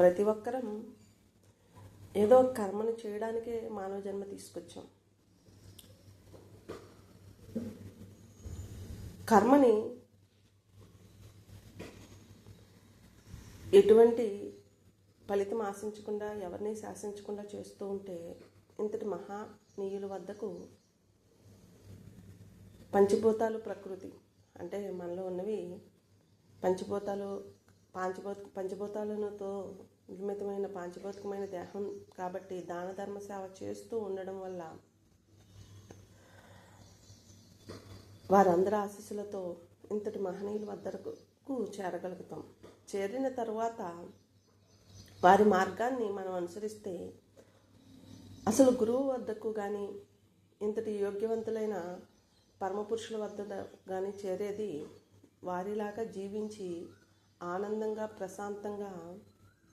ప్రతి ఒక్కరం ఏదో కర్మను చేయడానికే మానవ జన్మ తీసుకొచ్చాం. కర్మని ఎటువంటి ఫలితం ఆశించకుండా, ఎవరిని శాసించకుండా చేస్తూ ఉంటే ఇంతటి మహానీయుల వద్దకు పంచభూతాలు ప్రకృతి అంటే మనలో ఉన్నవి పంచభూతాలతో నిర్మితమైన పాంచభౌతికమైన దేహం కాబట్టి దాన ధర్మ సేవ చేస్తూ ఉండడం వల్ల వారందరి ఆశీస్సులతో ఇంతటి మహనీయుల వద్దకు చేరగలుగుతాం. చేరిన తర్వాత వారి మార్గాన్ని మనం అనుసరిస్తే అసలు గురువు వద్దకు కానీ ఇంతటి యోగ్యవంతులైన పరమపురుషుల వద్ద కానీ చేరేది వారిలాగా జీవించి ఆనందంగా ప్రశాంతంగా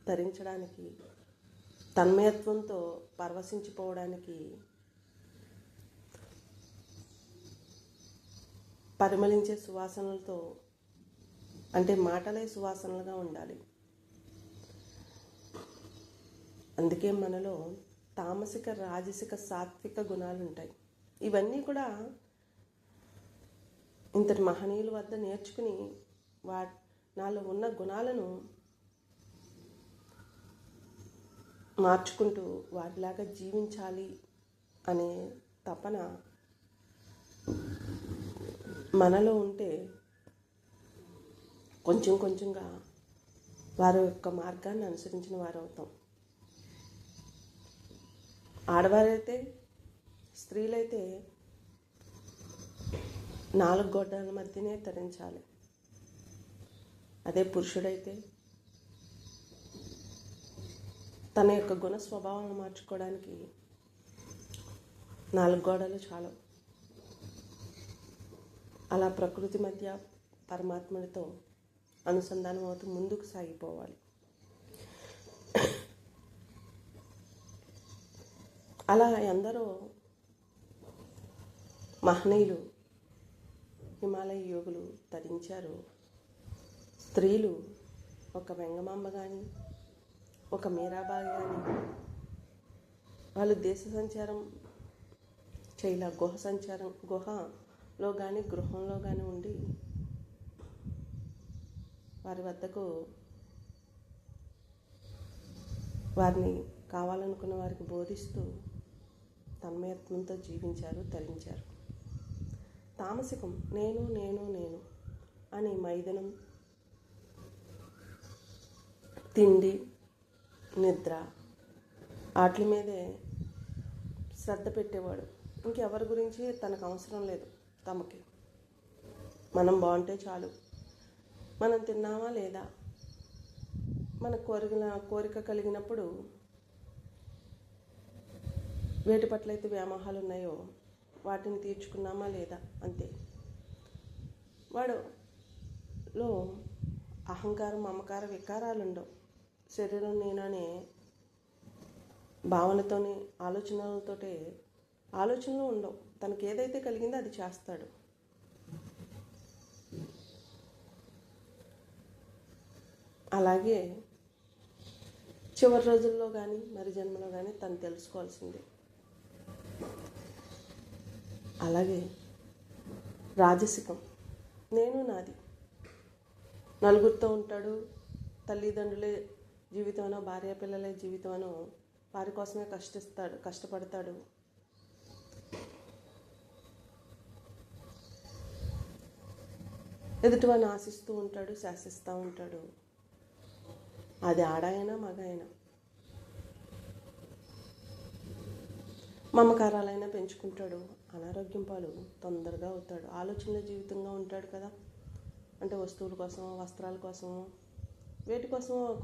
ధరించడానికి, తన్మయత్వంతో పరవశించిపోవడానికి, పరిమళించే సువాసనలతో అంటే మాటలే సువాసనలుగా ఉండాలి. అందుకే మనలో తామసిక, రాజసిక, సాత్విక గుణాలు ఉంటాయి. ఇవన్నీ కూడా ఇంతటి మహనీయుల వద్ద నేర్చుకుని నాలో ఉన్న గుణాలను మార్చుకుంటూ వారిలాగా జీవించాలి అనే తపన మనలో ఉంటే కొంచెం కొంచెంగా వారి యొక్క మార్గాన్ని అనుసరించిన వారు అవుతాం. ఆడవారైతే, స్త్రీలైతే 4 గోడల మధ్యనే తరించాలి. అదే పురుషుడైతే తన యొక్క గుణ స్వభావాలను మార్చుకోవడానికి 4 గోడలు చాలు. అలా ప్రకృతి మధ్య పరమాత్మనితో అనుసంధానం అవుతూ ముందుకు సాగిపోవాలి. అలా ఎందరో మహనీయులు, హిమాలయ యోగులు తరించారు. స్త్రీలు ఒక వెంగమాంబ కానీ, ఒక మీరాబాయి కానీ వాళ్ళు దేశ సంచారం చేయలా, గుహలో కానీ గృహంలో కానీ ఉండి వారి వద్దకు వారిని కావాలనుకున్న వారికి బోధిస్తూ తన్మయత్వంతో జీవించారు, తరించారు. తామసికం నేను నేను నేను అని మైదనం, తిండి, నిద్ర వాటి మీదే శ్రద్ధ పెట్టేవాడు. ఇంకెవరి గురించి తనకు అవసరం లేదు. తమకి మనం బాగుంటే చాలు, మనం తిన్నామా లేదా, మన కోరిక కలిగినప్పుడు వేటి పట్లయితే వ్యామోహాలు ఉన్నాయో వాటిని తీర్చుకున్నామా లేదా అంతే. వాడులో అహంకారం, మమకార వికారాలు ఉండవు. శరీరం నేననే భావనతోనే, ఆలోచనలు ఉండవు. తనకి ఏదైతే కలిగిందో అది చేస్తాడు. అలాగే చివరి రోజుల్లో కానీ మరి జన్మలో కానీ తను తెలుసుకోవాల్సిందే. అలాగే రాజసికం నేను నాది, నలుగురితో ఉంటాడు. తల్లిదండ్రులే జీవితమనో, భార్య పిల్లలే జీవితమనో వారి కోసమే కష్టపడతాడు. ఎదుటివాడిని ఆశిస్తూ ఉంటాడు, శాసిస్తూ ఉంటాడు. అది ఆడాయనా మగాయనా. మమకారాలైనా పెంచుకుంటాడు. అనారోగ్యం పాలు తొందరగా అవుతాడు. ఆలోచనల జీవితంగా ఉంటాడు కదా. అంటే వస్తువుల కోసం, వస్త్రాల కోసం,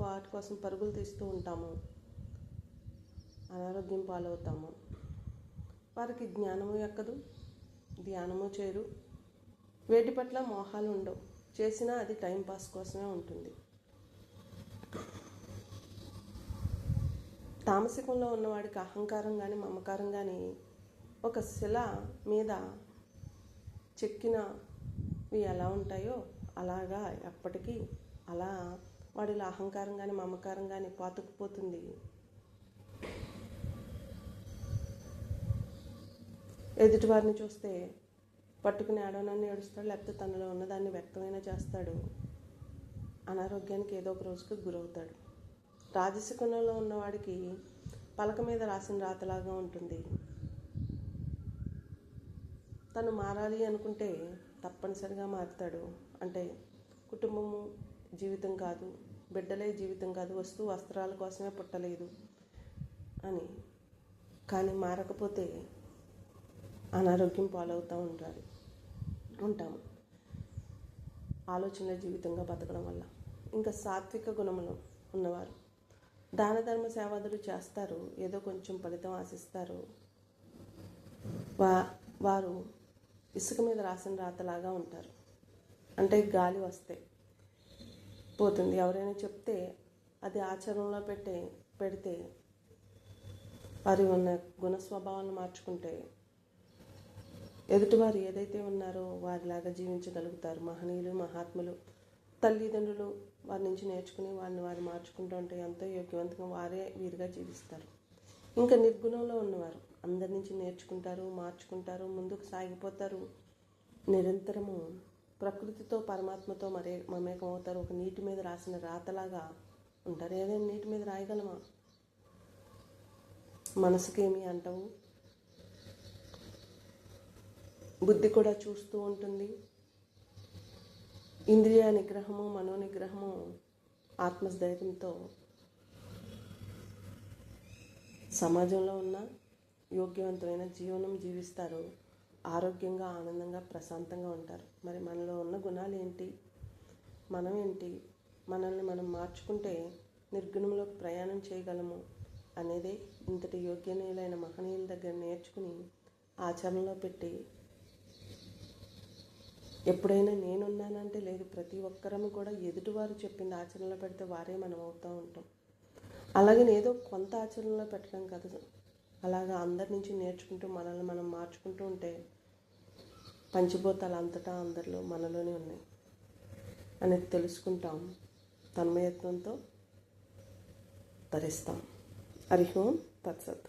వాటి కోసం పరుగులు తీస్తూ ఉంటాము. అనారోగ్యం పాలవుతాము. వారికి జ్ఞానము ఎక్కదు, ధ్యానము చేయరు. వేటి పట్ల మోహాలు ఉండవు. చేసినా అది టైంపాస్ కోసమే ఉంటుంది. తామసికంలో ఉన్నవాడికి అహంకారం కానీ, మమకారం కానీ ఒక శిల మీద చెక్కినవి ఎలా ఉంటాయో అలాగా ఎప్పటికీ అలా వాడిలో అహంకారం కానీ మమకారం కానీ పాతుకుపోతుంది. ఎదుటివారిని చూస్తే పట్టుకుని ఏడవనని ఏడుస్తాడు, లేకపోతే తనలో ఉన్నదాన్ని వ్యక్తమైనా చేస్తాడు. అనారోగ్యానికి ఏదో ఒక రోజుకి గురవుతాడు. రాజసికంలో ఉన్నవాడికి పలక మీద రాసిన రాతలాగా ఉంటుంది. తను మారాలి అనుకుంటే తప్పనిసరిగా మారుతాడు. అంటే కుటుంబము జీవితం కాదు, బిడ్డలే జీవితం కాదు, వస్త్రాల కోసమే పుట్టలేదు అని. కానీ మారకపోతే అనారోగ్యం పాలవుతూ ఉంటాము ఆలోచనల జీవితంగా బతకడం వల్ల. ఇంకా సాత్విక గుణములు ఉన్నవారు దాన ధర్మ సేవాదులు చేస్తారు, ఏదో కొంచెం ఫలితం ఆశిస్తారు. వారు ఇసుక మీద రాసిన రాతలాగా ఉంటారు. అంటే గాలి వస్తే పోతుంది, ఎవరైనా చెప్తే అది ఆచరణలో పెడితే వారి ఉన్న గుణ స్వభావాలను మార్చుకుంటే ఎదుటివారు ఏదైతే ఉన్నారో వారిలాగా జీవించగలుగుతారు. మహనీయులు మహాత్ములు తల్లిదండ్రులు వారి నుంచి నేర్చుకుని వారు మార్చుకుంటూ ఉంటే ఎంతో యోగ్యవంతంగా వారే వీరుగా జీవిస్తారు. ఇంకా నిర్గుణంలో ఉన్నవారు అందరి నుంచి నేర్చుకుంటారు, మార్చుకుంటారు, ముందుకు సాగిపోతారు. నిరంతరము ప్రకృతితో పరమాత్మతో మమేకం అవుతారు. ఒక నీటి మీద రాసిన రాతలాగా ఉంటారు. ఏదైనా నీటి మీద రాయగలమా? మనసుకేమీ అంటవు, బుద్ధి కూడా చూస్తూ ఉంటుంది. ఇంద్రియ నిగ్రహము మనోనిగ్రహము ఆత్మస్థైర్యంతో సమాజంలో ఉన్న యోగ్యవంతమైన జీవనం జీవిస్తారు. ఆరోగ్యంగా ఆనందంగా ప్రశాంతంగా ఉంటారు. మరి మనలో ఉన్న గుణాలు ఏంటి, మనం ఏంటి, మనల్ని మనం మార్చుకుంటే నిర్గుణంలోకి ప్రయాణం చేయగలము అనేదే ఇంతటి యోగ్యనీయులైన మహనీయుల దగ్గర నేర్చుకుని ఆచరణలో పెట్టి ఎప్పుడైనా నేనున్నానంటే లేదు, ప్రతి ఒక్కరము కూడా ఎదుటివారు చెప్పింది ఆచరణలో పెడితే వారే మనం అవుతూ ఉంటాం. అలాగే ఏదో కొంత ఆచరణలో పెట్టడం కాదు, అలాగా అందరి నుంచి నేర్చుకుంటూ మనల్ని మనం మార్చుకుంటూ ఉంటే పంచభూతాలు అంతటా అందరిలో మనలోనే ఉన్నాయి అనేది తెలుసుకుంటాం. తన్మయత్వంతో ధరిస్తాం. హరి ఓం తత్సత్.